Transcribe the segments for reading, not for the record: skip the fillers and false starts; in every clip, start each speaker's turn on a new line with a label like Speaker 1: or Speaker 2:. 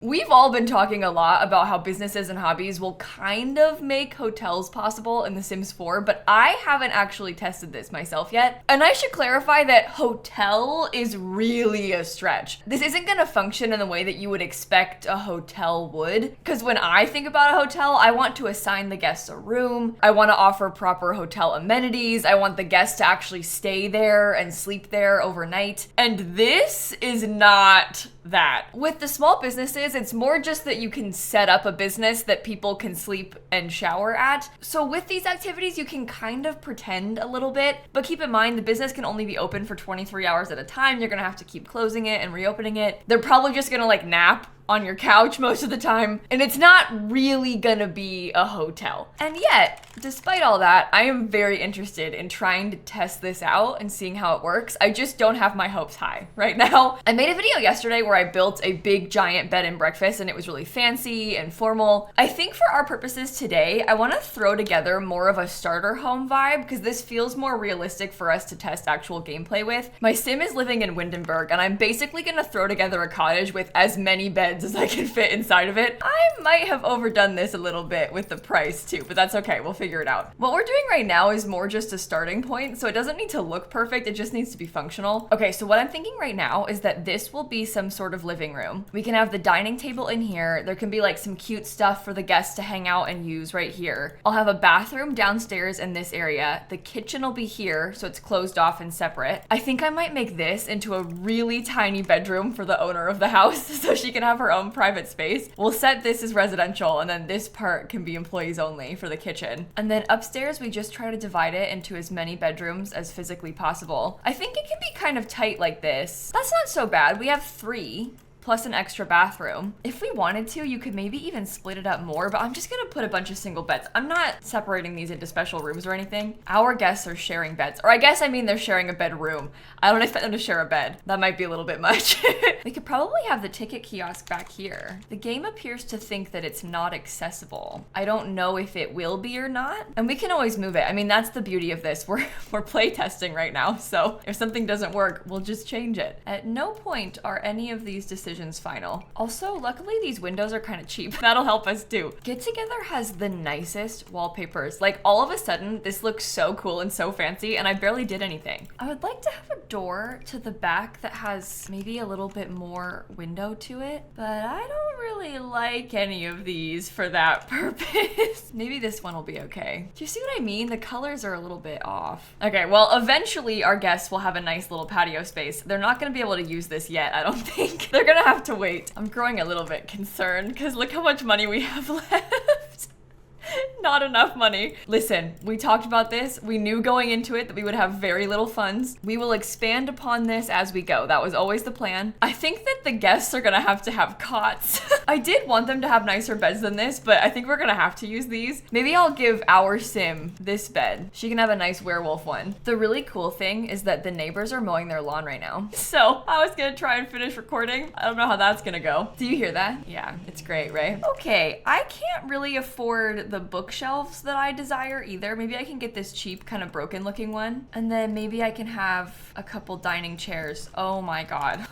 Speaker 1: We've all been talking a lot about how businesses and hobbies will kind of make hotels possible in The Sims 4, but I haven't actually tested this myself yet. And I should clarify that hotel is really a stretch. This isn't gonna function in the way that you would expect a hotel would, because when I think about a hotel, I want to assign the guests a room, I want to offer proper hotel amenities, I want the guests to actually stay there and sleep there overnight, and this is not that. With the small businesses, it's more just that you can set up a business that people can sleep and shower at. So with these activities, you can kind of pretend a little bit, but keep in mind the business can only be open for 23 hours at a time. You're gonna have to keep closing it and reopening it. They're probably just gonna like nap on your couch most of the time, and it's not really gonna be a hotel. And yet, despite all that, I am very interested in trying to test this out and seeing how it works. I just don't have my hopes high right now. I made a video yesterday where I built a big giant bed and breakfast, and it was really fancy and formal. I think for our purposes today, I wanna throw together more of a starter home vibe because this feels more realistic for us to test actual gameplay with. My sim is living in Windenburg, and I'm basically gonna throw together a cottage with as many beds as I can fit inside of it. I might have overdone this a little bit with the price too, but that's okay, we'll figure it out. What we're doing right now is more just a starting point, so it doesn't need to look perfect, it just needs to be functional. Okay, so what I'm thinking right now is that this will be some sort of living room. We can have the dining table in here, there can be like some cute stuff for the guests to hang out and use right here. I'll have a bathroom downstairs in this area, the kitchen will be here, so it's closed off and separate. I think I might make this into a really tiny bedroom for the owner of the house, so she can have her own private space. We'll set this as residential, and then this part can be employees only for the kitchen. And then upstairs, we just try to divide it into as many bedrooms as physically possible. I think it can be kind of tight like this. That's not so bad. We have 3. Plus an extra bathroom. If we wanted to, you could maybe even split it up more, but I'm just gonna put a bunch of single beds. I'm not separating these into special rooms or anything. Our guests are sharing beds, or I guess I mean they're sharing a bedroom. I don't expect them to share a bed. That might be a little bit much. We could probably have the ticket kiosk back here. The game appears to think that it's not accessible. I don't know if it will be or not, and we can always move it. I mean, that's the beauty of this. We're play testing right now, so if something doesn't work, we'll just change it. At no point are any of these decisions final. Also, luckily these windows are kind of cheap. That'll help us too. Get Together has the nicest wallpapers. Like all of a sudden, this looks so cool and so fancy, and I barely did anything. I would like to have a door to the back that has maybe a little bit more window to it, but I don't really like any of these for that purpose. Maybe this one will be okay. Do you see what I mean? The colors are a little bit off. Okay, well, eventually our guests will have a nice little patio space. They're not gonna be able to use this yet, I don't think. They're gonna have to wait. I'm growing a little bit concerned because look how much money we have left. Not enough money. Listen, we talked about this. We knew going into it that we would have very little funds. We will expand upon this as we go. That was always the plan. I think that the guests are gonna have to have cots. I did want them to have nicer beds than this, but I think we're gonna have to use these. Maybe I'll give our sim this bed. She can have a nice werewolf one. The really cool thing is that the neighbors are mowing their lawn right now. So I was gonna try and finish recording. I don't know how that's gonna go. Do you hear that? Yeah, it's great, right? Okay, I can't really afford the bookshelves that I desire either. Maybe I can get this cheap, kind of broken looking one. And then maybe I can have a couple dining chairs. Oh my God.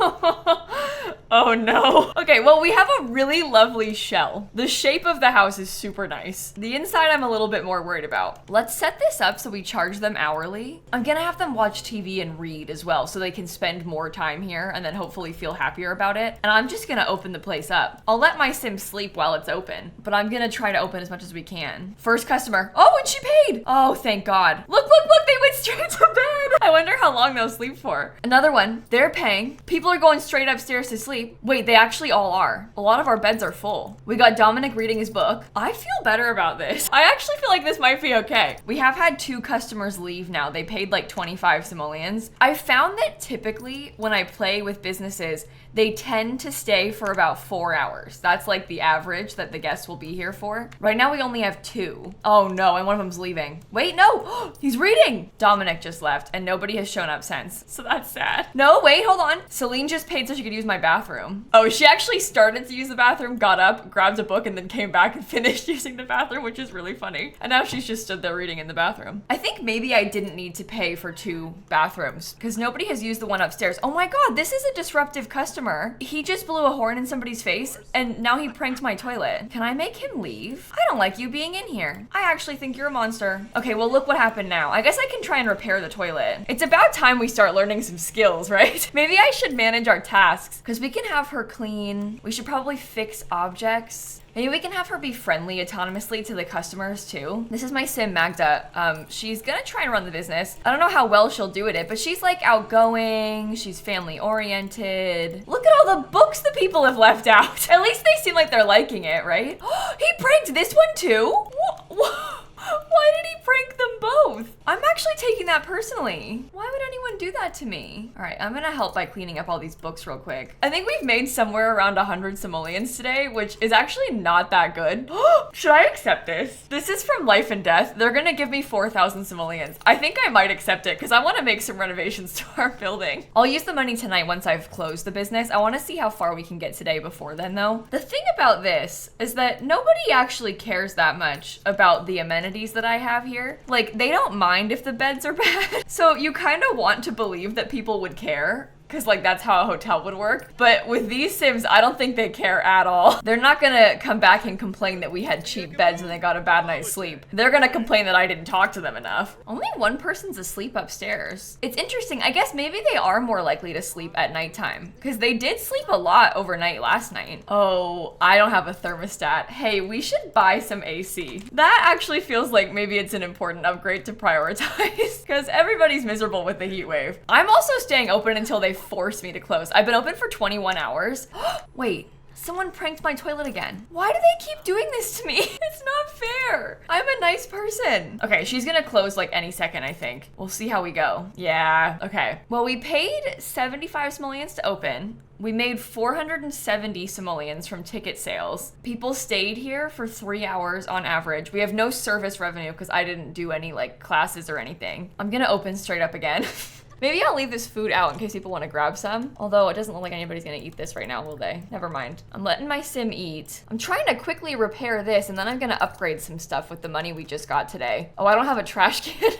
Speaker 1: Oh no. Okay, well, we have a really lovely shell. The shape of the house is super nice. The inside I'm a little bit more worried about. Let's set this up so we charge them hourly. I'm gonna have them watch TV and read as well so they can spend more time here and then hopefully feel happier about it. And I'm just gonna open the place up. I'll let my sim sleep while it's open, but I'm gonna try to open as much as we can. First customer. Oh, and she paid. Oh, thank God. Look, look, look, they went straight to bed. I wonder how long they'll sleep for. Another one. They're paying. People are going straight upstairs to sleep. Wait, they actually all are. A lot of our beds are full. We got Dominic reading his book. I feel better about this. I actually feel like this might be okay. We have had 2 customers leave now. They paid like 25 simoleons. I found that typically when I play with businesses, they tend to stay for about 4 hours. That's like the average that the guests will be here for. Right now we only have 2. Oh no, and one of them's leaving. Wait, no, he's reading. Dominic just left and nobody has shown up since. So that's sad. No, wait, hold on. Celine just paid so she could use my bathroom. Oh, she actually started to use the bathroom, got up, grabbed a book, and then came back and finished using the bathroom, which is really funny. And now she's just stood there reading in the bathroom. I think maybe I didn't need to pay for 2 bathrooms because nobody has used the one upstairs. Oh my God, this is a disruptive customer. customer. He just blew a horn in somebody's face and now he pranked my toilet. Can I make him leave? I don't like you being in here. I actually think you're a monster. Okay, well look what happened now. I guess I can try and repair the toilet. It's about time we start learning some skills, right? Maybe I should manage our tasks because we can have her clean. We should probably fix objects. Maybe we can have her be friendly autonomously to the customers too. This is my sim, Magda. She's gonna try and run the business. I don't know how well she'll do at it, but she's like outgoing, she's family oriented. Look at all the books the people have left out. At least they seem like they're liking it, right? He pranked this one too? Why did he prank them both? I'm actually taking that personally. Why would anyone do that to me? All right, I'm gonna help by cleaning up all these books real quick. I think we've made somewhere around 100 simoleons today, which is actually not that good. Should I accept this? This is from Life and Death. They're gonna give me 4,000 simoleons. I think I might accept it because I wanna make some renovations to our building. I'll use the money tonight once I've closed the business. I wanna see how far we can get today before then though. The thing about this is that nobody actually cares that much about the amenities that I have here. Like, they don't mind if the beds are bad. So you kind of want to believe that people would care, because like that's how a hotel would work. But with these Sims, I don't think they care at all. They're not gonna come back and complain that we had cheap beds and they got a bad night's sleep. They're gonna complain that I didn't talk to them enough. Only one person's asleep upstairs. It's interesting. I guess maybe they are more likely to sleep at nighttime because they did sleep a lot overnight last night. Oh, I don't have a thermostat. Hey, we should buy some AC. That actually feels like maybe it's an important upgrade to prioritize because everybody's miserable with the heat wave. I'm also staying open until they force me to close. I've been open for 21 hours. Wait, someone pranked my toilet again. Why do they keep doing this to me? It's not fair. I'm a nice person. Okay, she's gonna close like any second, I think. We'll see how we go. Yeah, okay. Well, we paid 75 simoleons to open. We made 470 simoleons from ticket sales. People stayed here for 3 hours on average. We have no service revenue because I didn't do any like classes or anything. I'm gonna open straight up again. Maybe I'll leave this food out in case people want to grab some. Although it doesn't look like anybody's gonna eat this right now, will they? Never mind. I'm letting my sim eat. I'm trying to quickly repair this and then I'm gonna upgrade some stuff with the money we just got today. Oh, I don't have a trash can.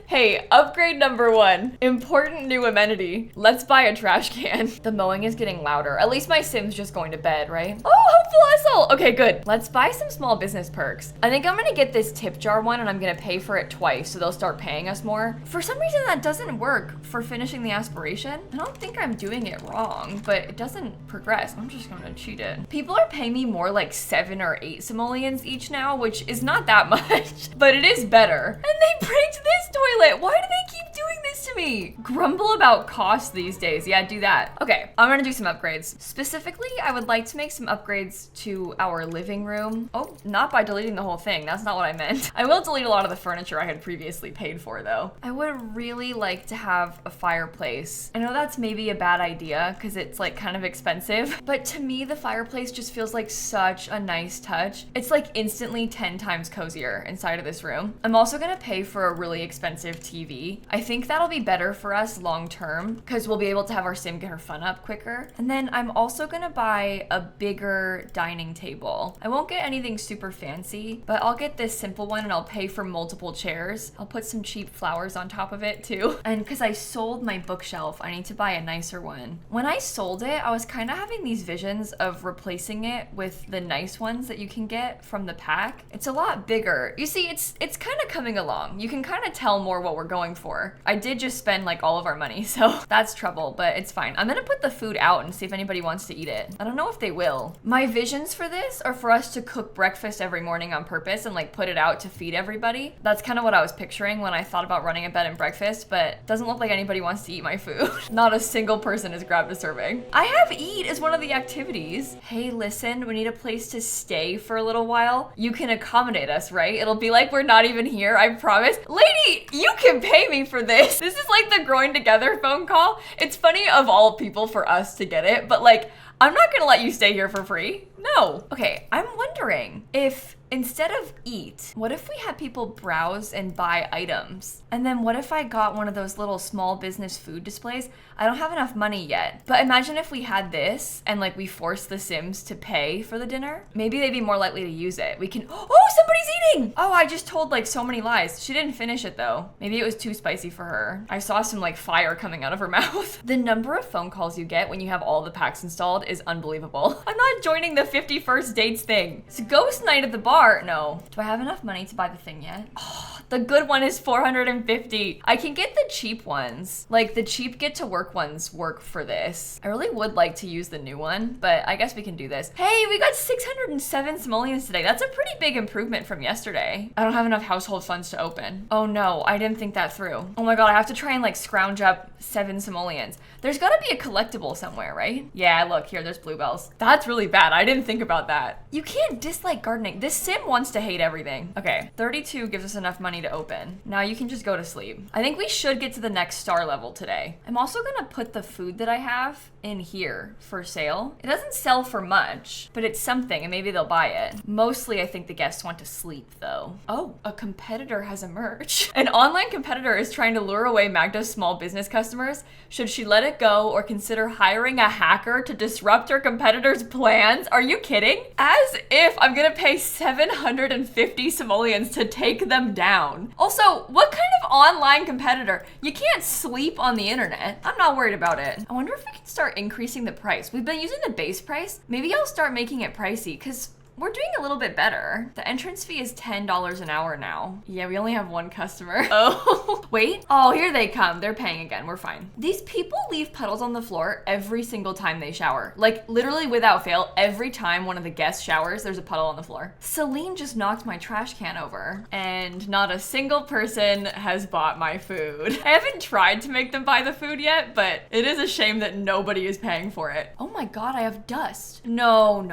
Speaker 1: Hey, upgrade number 1. Important new amenity. Let's buy a trash can. The mowing is getting louder. At least my sim's just going to bed, right? Oh, hopeful hustle. Okay, good. Let's buy some small business perks. I think I'm gonna get this tip jar one and I'm gonna pay for it twice so they'll start paying us more. For some reason that doesn't work for finishing the aspiration. I don't think I'm doing it wrong, but it doesn't progress. I'm just gonna cheat it. People are paying me more like 7 or 8 simoleons each now, which is not that much, but it is better. And they pranked this toilet. Why do they keep doing this to me? Grumble about cost these days. Yeah, do that. Okay, I'm gonna do some upgrades. Specifically, I would like to make some upgrades to our living room. Oh, not by deleting the whole thing. That's not what I meant. I will delete a lot of the furniture I had previously paid for though. I would really like to have a fireplace. I know that's maybe a bad idea because it's like kind of expensive, but to me, the fireplace just feels like such a nice touch. It's like instantly 10 times cozier inside of this room. I'm also gonna pay for a really expensive TV. I think that'll be better for us long term because we'll be able to have our sim get her fun up quicker. And then I'm also gonna buy a bigger dining table. I won't get anything super fancy, but I'll get this simple one and I'll pay for multiple chairs. I'll put some cheap flowers on top of it too. And because I sold my bookshelf, I need to buy a nicer one. When I sold it, I was kind of having these visions of replacing it with the nice ones that you can get from the pack. It's a lot bigger. You see, it's kind of coming along. You can kind of tell more what we're going for. I did just spend like all of our money, so that's trouble, but it's fine. I'm gonna put the food out and see if anybody wants to eat it. I don't know if they will. My visions for this are for us to cook breakfast every morning on purpose and like put it out to feed everybody. That's kind of what I was picturing when I thought about running a bed and breakfast, but it doesn't look like anybody wants to eat my food. Not a single person has grabbed a serving. I have eat as one of the activities. Hey, listen, we need a place to stay for a little while. You can accommodate us, right? It'll be like we're not even here, I promise. Lady, you can pay me for this. This is like the growing together phone call. It's funny of all people for us to get it, but like, I'm not gonna let you stay here for free. No. Okay, I'm wondering if Instead of eat, what if we had people browse and buy items? And then what if I got one of those little small business food displays? I don't have enough money yet, but imagine if we had this and like we forced the Sims to pay for the dinner. Maybe they'd be more likely to use it. We can, oh, somebody's eating. Oh, I just told like so many lies. She didn't finish it though. Maybe it was too spicy for her. I saw some like fire coming out of her mouth. The number of phone calls you get when you have all the packs installed is unbelievable. I'm not joining the 51st dates thing. It's a ghost night at the bar. No. Do I have enough money to buy the thing yet? Oh, the good one is 450. I can get the cheap ones. Like the cheap get to work ones work for this. I really would like to use the new one, but I guess we can do this. Hey, we got 607 simoleons today. That's a pretty big improvement from yesterday. I don't have enough household funds to open. Oh no, I didn't think that through. Oh my god, I have to try and like scrounge up 7 simoleons. There's gotta be a collectible somewhere, right? Yeah, look, here, there's bluebells. That's really bad. I didn't think about that. You can't dislike gardening. This sim wants to hate everything. Okay, 32 gives us enough money to open. Now you can just go to sleep. I think we should get to the next star level today. I'm also gonna put the food that I have in here for sale. It doesn't sell for much, but it's something and maybe they'll buy it. Mostly I think the guests want to sleep though. Oh, a competitor has emerged. An online competitor is trying to lure away Magda's small business customers. Should she let it go or consider hiring a hacker to disrupt her competitor's plans? Are you kidding? As if I'm gonna pay 750 simoleons to take them down. Also, what kind of online competitor? You can't sleep on the internet. I'm not worried about it. I wonder if we can start increasing the price. We've been using the base price. Maybe I'll start making it pricey because we're doing a little bit better. The entrance fee is $10 an hour now. Yeah, we only have one customer. Oh, wait. Oh, here they come. They're paying again. We're fine. These people leave puddles on the floor every single time they shower. Like literally without fail, every time one of the guests showers, there's a puddle on the floor. Celine just knocked my trash can over and not a single person has bought my food. I haven't tried to make them buy the food yet, but it is a shame that nobody is paying for it. Oh my God, I have dust. No.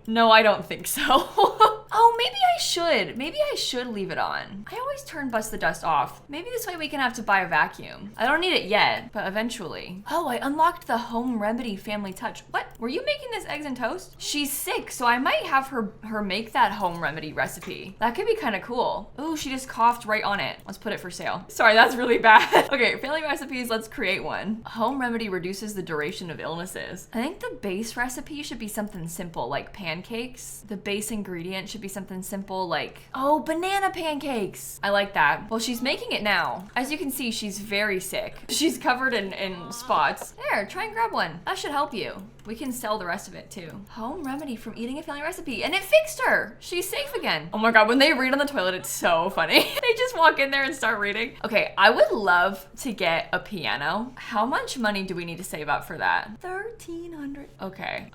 Speaker 1: No, I don't think so. Oh, maybe I should. Maybe I should leave it on. I always turn Bust the Dust off. Maybe this way we can have to buy a vacuum. I don't need it yet, but eventually. Oh, I unlocked the Home Remedy Family Touch. What? Were you making this eggs and toast? She's sick, so I might have her make that Home Remedy recipe. That could be kind of cool. Ooh, she just coughed right on it. Let's put it for sale. Sorry, that's really bad. Okay, family recipes, let's create one. Home Remedy reduces the duration of illnesses. I think the base recipe should be something simple like pancakes. The base ingredient should be something simple like, oh, banana pancakes. I like that. Well, she's making it now. As you can see, she's very sick. She's covered in spots. There, try and grab one. That should help you. We can sell the rest of it too. Home remedy from eating a family recipe. And it fixed her. She's safe again. Oh my God, when they read on the toilet, it's so funny. They just walk in there and start reading. Okay, I would love to get a piano. How much money do we need to save up for that? 1,300. Okay,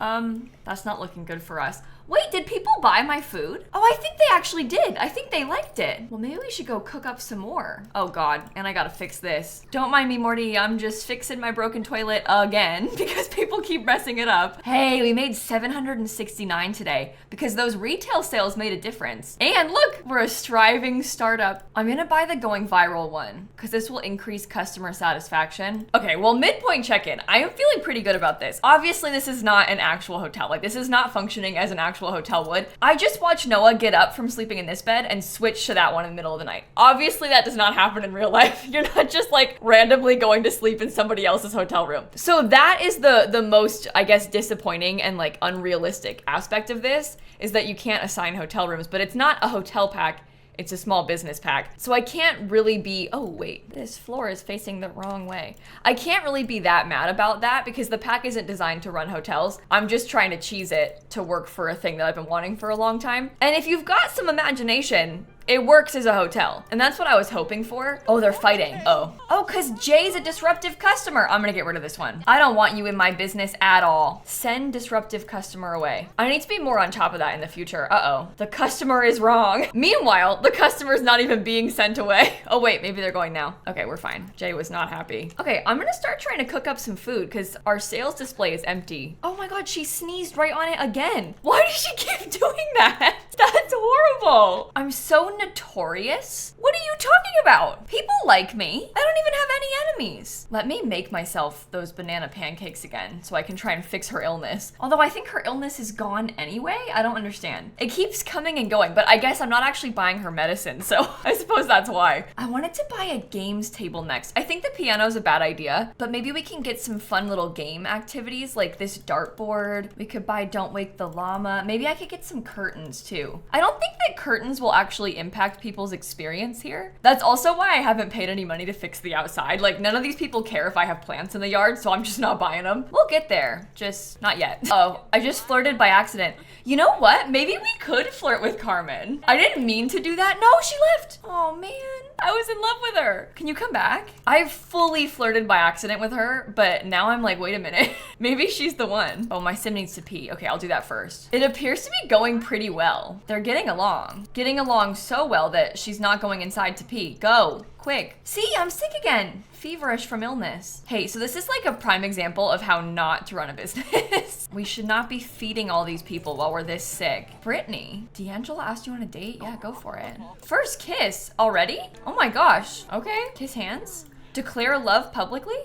Speaker 1: that's not looking good for us. Wait, did people buy my food? Oh, I think they actually did. I think they liked it. Well, maybe we should go cook up some more. Oh God, and I gotta fix this. Don't mind me, Morty. I'm just fixing my broken toilet again because people keep messing it up. Hey, we made 769 today because those retail sales made a difference. And look, we're a striving startup. I'm gonna buy the going viral one because this will increase customer satisfaction. Okay, well, midpoint check-in. I am feeling pretty good about this. Obviously, this is not an actual hotel. Like, this is not functioning as an actual hotel would. I just watched Noah get up from sleeping in this bed and switch to that one in the middle of the night. Obviously that does not happen in real life. You're not just like randomly going to sleep in somebody else's hotel room. So that is the most, I guess, disappointing and like unrealistic aspect of this is that you can't assign hotel rooms, but it's not a hotel pack. It's a small business pack. So I can't really be, oh wait, this floor is facing the wrong way. I can't really be that mad about that because the pack isn't designed to run hotels. I'm just trying to cheese it to work for a thing that I've been wanting for a long time. And if you've got some imagination, it works as a hotel. And that's what I was hoping for. Oh, they're fighting. Oh, cause Jay's a disruptive customer. I'm gonna get rid of this one. I don't want you in my business at all. Send disruptive customer away. I need to be more on top of that in the future. Uh-oh, the customer is wrong. Meanwhile, the customer's not even being sent away. Oh wait, maybe they're going now. Okay, we're fine. Jay was not happy. Okay, I'm gonna start trying to cook up some food cause our sales display is empty. Oh my God, she sneezed right on it again. Why does she keep doing that? That's horrible. I'm so notorious. What are you talking about? People like me. I don't even have any enemies. Let me make myself those banana pancakes again so I can try and fix her illness. Although I think her illness is gone anyway. I don't understand. It keeps coming and going, but I guess I'm not actually buying her medicine, so I suppose that's why. I wanted to buy a games table next. I think the piano's a bad idea, but maybe we can get some fun little game activities like this dartboard. We could buy Don't Wake the Llama. Maybe I could get some curtains too. I don't think that curtains will actually impact people's experience here. That's also why I haven't paid any money to fix the outside. Like, none of these people care if I have plants in the yard, so I'm just not buying them. We'll get there, just not yet. Oh, I just flirted by accident. You know what? Maybe we could flirt with Carmen. I didn't mean to do that. No, she left. Oh man, I was in love with her. Can you come back? I fully flirted by accident with her, but now I'm like, wait a minute. Maybe she's the one. Oh, my sim needs to pee. Okay, I'll do that first. It appears to be going pretty well. They're getting along. Getting along so well that she's not going inside to pee. Go, quick. See, I'm sick again. Feverish from illness. Hey, so this is like a prime example of how not to run a business. We should not be feeding all these people while we're this sick. Brittany, D'Angelo asked you on a date? Yeah, go for it. First kiss already? Oh my gosh. Okay, kiss hands. Declare love publicly?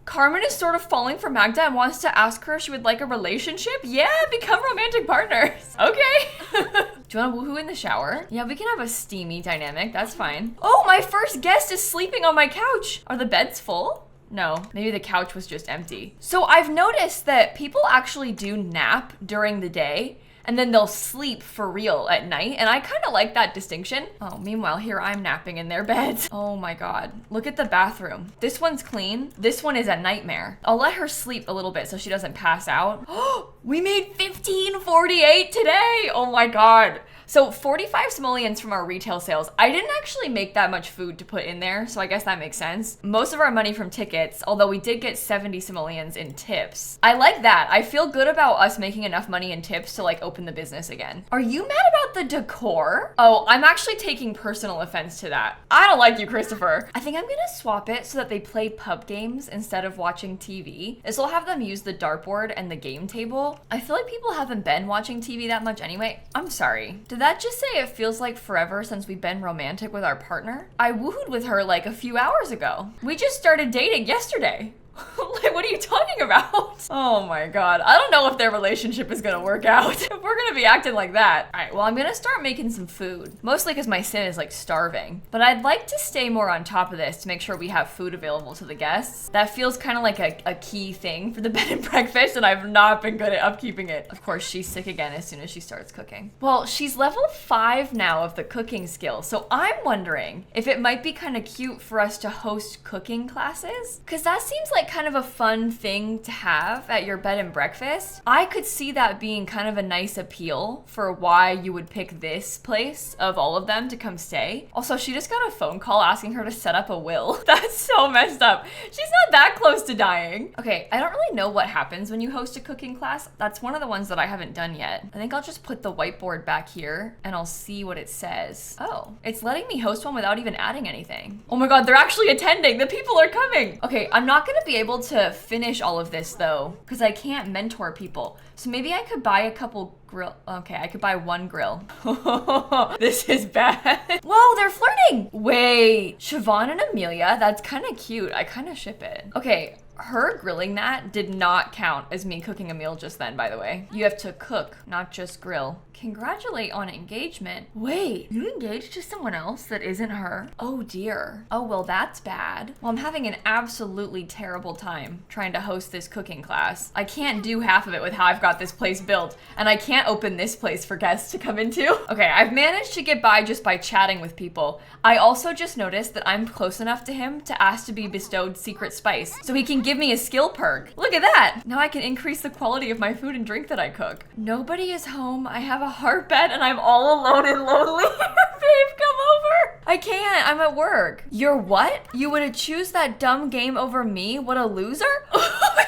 Speaker 1: Carmen is sort of falling for Magda and wants to ask her if she would like a relationship. Yeah, become romantic partners. Okay. Do you want to woohoo in the shower? Yeah, we can have a steamy dynamic. That's fine. Oh, my first guest is sleeping on my couch. Are the beds full? No, maybe the couch was just empty. So I've noticed that people actually do nap during the day and then they'll sleep for real at night. And I kind of like that distinction. Oh, meanwhile, here I'm napping in their beds. Oh my God. Look at the bathroom. This one's clean. This one is a nightmare. I'll let her sleep a little bit so she doesn't pass out. Oh, we made 1548 today. Oh my God. So 45 simoleons from our retail sales. I didn't actually make that much food to put in there, so I guess that makes sense. Most of our money from tickets, although we did get 70 simoleons in tips. I like that. I feel good about us making enough money in tips to like open the business again. Are you mad about the decor? Oh, I'm actually taking personal offense to that. I don't like you, Christopher. I think I'm gonna swap it so that they play pub games instead of watching TV. This will have them use the dartboard and the game table. I feel like people haven't been watching TV that much anyway. I'm sorry. Did that just say it feels like forever since we've been romantic with our partner? I woohooed with her like a few hours ago. We just started dating yesterday. Like, what are you talking about? Oh my God. I don't know if their relationship is gonna work out if we're gonna be acting like that. All right, well, I'm gonna start making some food. Mostly because my sim is like starving. But I'd like to stay more on top of this to make sure we have food available to the guests. That feels kind of like a key thing for the bed and breakfast, and I've not been good at upkeeping it. Of course, she's sick again as soon as she starts cooking. Well, she's level 5 now of the cooking skill, so I'm wondering if it might be kind of cute for us to host cooking classes, because that seems like kind of a fun thing to have at your bed and breakfast. I could see that being kind of a nice appeal for why you would pick this place of all of them to come stay. Also, she just got a phone call asking her to set up a will. That's so messed up. She's not that close to dying. Okay, I don't really know what happens when you host a cooking class. That's one of the ones that I haven't done yet. I think I'll just put the whiteboard back here and I'll see what it says. Oh, it's letting me host one without even adding anything. Oh my God, they're actually attending. The people are coming. Okay, I'm not gonna be able to finish all of this though, because I can't mentor people. So maybe I could buy a couple grill. Okay, I could buy one grill. This is bad. Whoa, they're flirting. Wait, Siobhan and Amelia, that's kind of cute. I kind of ship it. Okay, her grilling that did not count as me cooking a meal just then, by the way. You have to cook, not just grill. Congratulate on engagement. Wait, you engaged to someone else that isn't her? Oh dear. Oh, well, that's bad. Well, I'm having an absolutely terrible time trying to host this cooking class. I can't do half of it with how I've got this place built, and I can't open this place for guests to come into. Okay, I've managed to get by just by chatting with people. I also just noticed that I'm close enough to him to ask to be bestowed secret spice, so he can give me a skill perk. Look at that. Now I can increase the quality of my food and drink that I cook. Nobody is home. I have a heart bed and I'm all alone and lonely. Babe, come over. I can't. I'm at work. You're what? You would choose that dumb game over me? What a loser?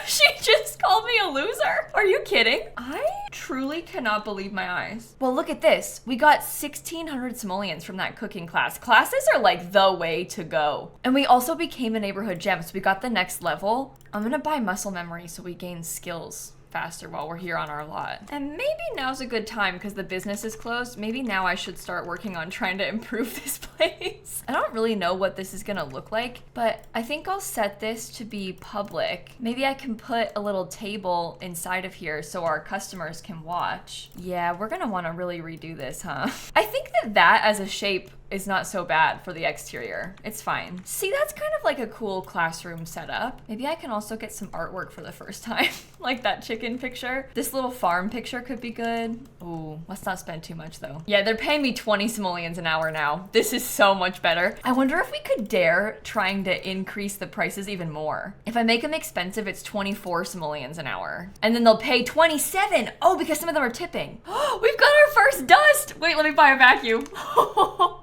Speaker 1: She just called me a loser. Are you kidding? I truly cannot believe my eyes. Well, look at this. We got 1,600 simoleons from that cooking class. Classes are like the way to go. And we also became a neighborhood gem, so we got the next level. I'm gonna buy muscle memory so we gain skills. faster while we're here on our lot. And maybe now's a good time because the business is closed. Maybe now I should start working on trying to improve this place. I don't really know what this is gonna look like, but I think I'll set this to be public. Maybe I can put a little table inside of here so our customers can watch. Yeah, we're gonna wanna really redo this, huh? I think that as a shape is not so bad for the exterior. It's fine. See, that's kind of like a cool classroom setup. Maybe I can also get some artwork for the first time, like that chicken picture. This little farm picture could be good. Ooh, let's not spend too much though. Yeah, they're paying me 20 simoleons an hour now. This is so much better. I wonder if we could dare trying to increase the prices even more. If I make them expensive, it's 24 simoleons an hour. And then they'll pay 27. Oh, because some of them are tipping. We've got our first dust. Wait, let me buy a vacuum.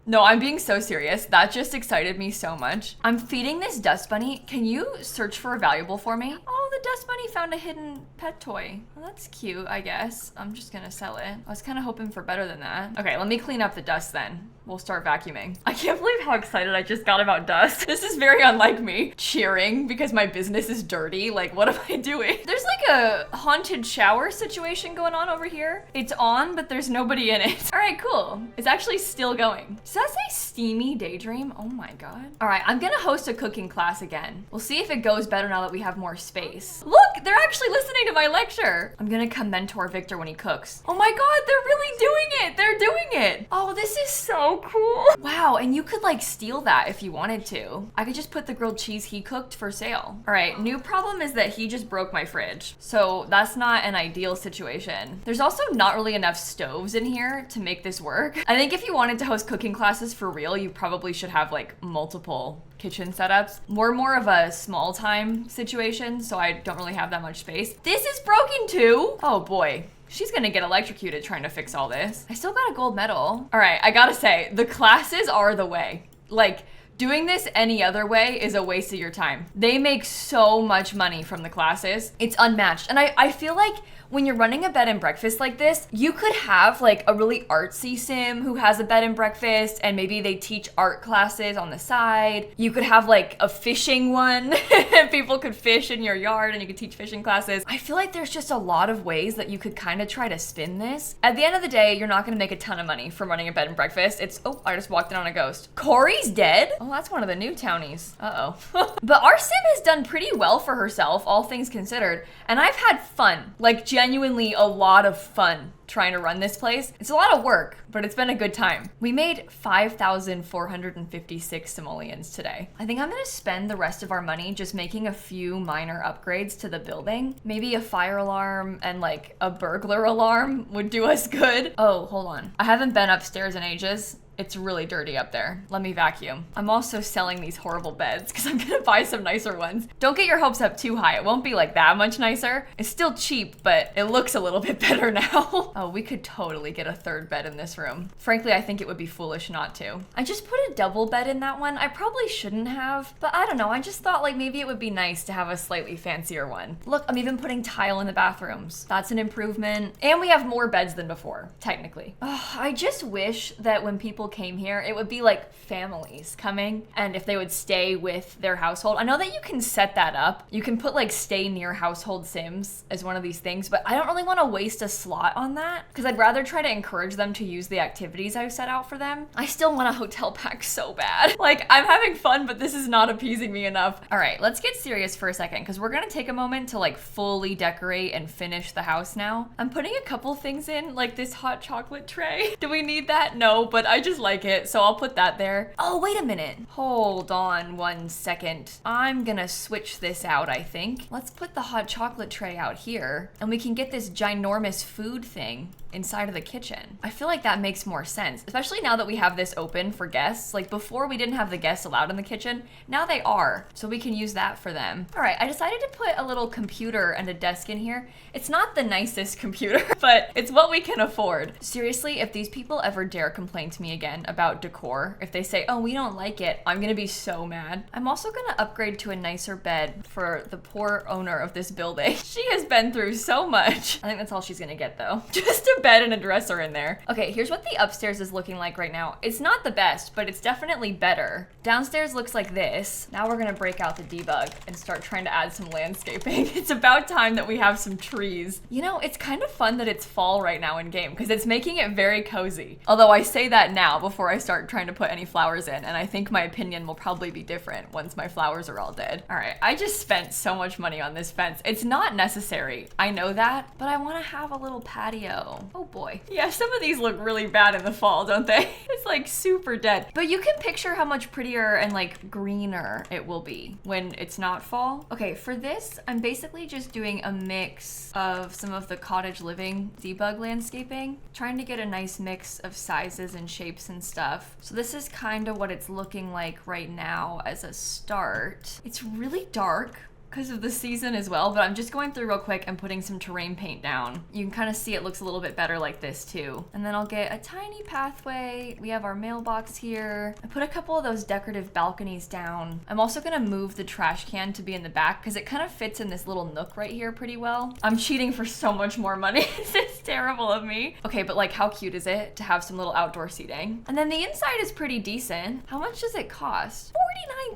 Speaker 1: No, I'm being so serious. That just excited me so much. I'm feeding this dust bunny. Can you search for a valuable for me? Oh, the dust bunny found a hidden pet toy. Well, that's cute, I guess. I'm just gonna sell it. I was kind of hoping for better than that. Okay, let me clean up the dust then. We'll start vacuuming. I can't believe how excited I just got about dust. This is very unlike me. Cheering because my business is dirty. Like, what am I doing? There's like a haunted shower situation going on over here. It's on, but there's nobody in it. All right, cool. It's actually still going. Does that say steamy daydream? Oh my God. All right, I'm gonna host a cooking class again. We'll see if it goes better now that we have more space. Look, they're actually listening to my lecture. I'm gonna come mentor Victor when he cooks. Oh my God, they're really doing it. They're doing it. Oh, this is so cool. Wow, and you could like steal that if you wanted to. I could just put the grilled cheese he cooked for sale. All right, new problem is that he just broke my fridge. So that's not an ideal situation. There's also not really enough stoves in here to make this work. I think if you wanted to host cooking classes for real, you probably should have like multiple kitchen setups. We're more of a small time situation, so I don't really have that much space. This is broken too. Oh boy. She's gonna get electrocuted trying to fix all this. I still got a gold medal. All right, I gotta say, the classes are the way. Like, doing this any other way is a waste of your time. They make so much money from the classes. It's unmatched. And I feel like when you're running a bed and breakfast like this, you could have like a really artsy sim who has a bed and breakfast and maybe they teach art classes on the side. You could have like a fishing one and people could fish in your yard and you could teach fishing classes. I feel like there's just a lot of ways that you could kind of try to spin this. At the end of the day, you're not gonna make a ton of money from running a bed and breakfast. It's, oh, I just walked in on a ghost. Corey's dead? Oh, that's one of the new townies. Uh-oh. But our sim has done pretty well for herself, all things considered. And I've had fun, like genuinely a lot of fun trying to run this place. It's a lot of work, but it's been a good time. We made 5,456 simoleons today. I think I'm gonna spend the rest of our money just making a few minor upgrades to the building. Maybe a fire alarm and like a burglar alarm would do us good. Oh, hold on. I haven't been upstairs in ages. It's really dirty up there. Let me vacuum. I'm also selling these horrible beds because I'm gonna buy some nicer ones. Don't get your hopes up too high. It won't be like that much nicer. It's still cheap, but it looks a little bit better now. Oh, we could totally get a third bed in this room. Frankly, I think it would be foolish not to. I just put a double bed in that one. I probably shouldn't have, but I don't know. I just thought like maybe it would be nice to have a slightly fancier one. Look, I'm even putting tile in the bathrooms. That's an improvement. And we have more beds than before, technically. Oh, I just wish that when people came here, it would be like families coming and if they would stay with their household. I know that you can set that up. You can put like stay near household sims as one of these things, but I don't really want to waste a slot on that because I'd rather try to encourage them to use the activities I've set out for them. I still want a hotel pack so bad. Like I'm having fun, but this is not appeasing me enough. All right, let's get serious for a second because we're gonna take a moment to like fully decorate and finish the house now. I'm putting a couple things in like this hot chocolate tray. Do we need that? No, but I just like it. So I'll put that there. Oh, wait a minute. Hold on 1 second. I'm gonna switch this out, I think. Let's put the hot chocolate tray out here and we can get this ginormous food thing inside of the kitchen. I feel like that makes more sense, especially now that we have this open for guests. Like before we didn't have the guests allowed in the kitchen. Now they are, so we can use that for them. All right, I decided to put a little computer and a desk in here. It's not the nicest computer, but it's what we can afford. Seriously, if these people ever dare complain to me again about decor, if they say, oh, we don't like it, I'm gonna be so mad. I'm also gonna upgrade to a nicer bed for the poor owner of this building. She has been through so much. I think that's all she's gonna get though. Just a bed and a dresser in there. Okay, here's what the upstairs is looking like right now. It's not the best, but it's definitely better. Downstairs looks like this. Now we're gonna break out the debug and start trying to add some landscaping. It's about time that we have some trees. You know, it's kind of fun that it's fall right now in game because it's making it very cozy. Although I say that now before I start trying to put any flowers in, and I think my opinion will probably be different once my flowers are all dead. All right, I just spent so much money on this fence. It's not necessary, I know that, but I wanna have a little patio. Oh boy. Yeah, some of these look really bad in the fall, don't they? It's like super dead. But you can picture how much prettier and like greener it will be when it's not fall. Okay, for this, I'm basically just doing a mix of some of the cottage living debug landscaping, trying to get a nice mix of sizes and shapes and stuff. So this is kind of what it's looking like right now as a start. It's really dark because of the season as well, but I'm just going through real quick and putting some terrain paint down. You can kind of see it looks a little bit better like this too. And then I'll get a tiny pathway. We have our mailbox here. I put a couple of those decorative balconies down. I'm also gonna move the trash can to be in the back because it kind of fits in this little nook right here pretty well. I'm cheating for so much more money. This is terrible of me. Okay, but like how cute is it to have some little outdoor seating? And then the inside is pretty decent. How much does it cost?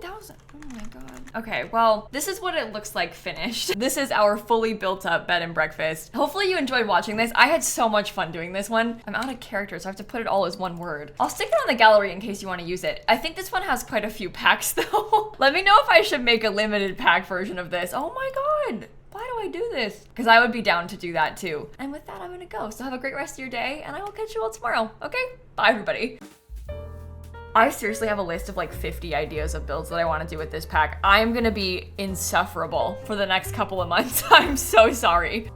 Speaker 1: 49,000. Oh my God. Okay, well, this is what it looks like finished. This is our fully built up bed and breakfast. Hopefully you enjoyed watching this. I had so much fun doing this one. I'm out of characters, so I have to put it all as one word. I'll stick it on the gallery in case you want to use it. I think this one has quite a few packs though. Let me know if I should make a limited pack version of this. Oh my God. Why do I do this? Because I would be down to do that too. And with that, I'm gonna go. So have a great rest of your day and I will catch you all tomorrow. Okay? Bye everybody. I seriously have a list of like 50 ideas of builds that I want to do with this pack. I'm gonna be insufferable for the next couple of months. I'm so sorry.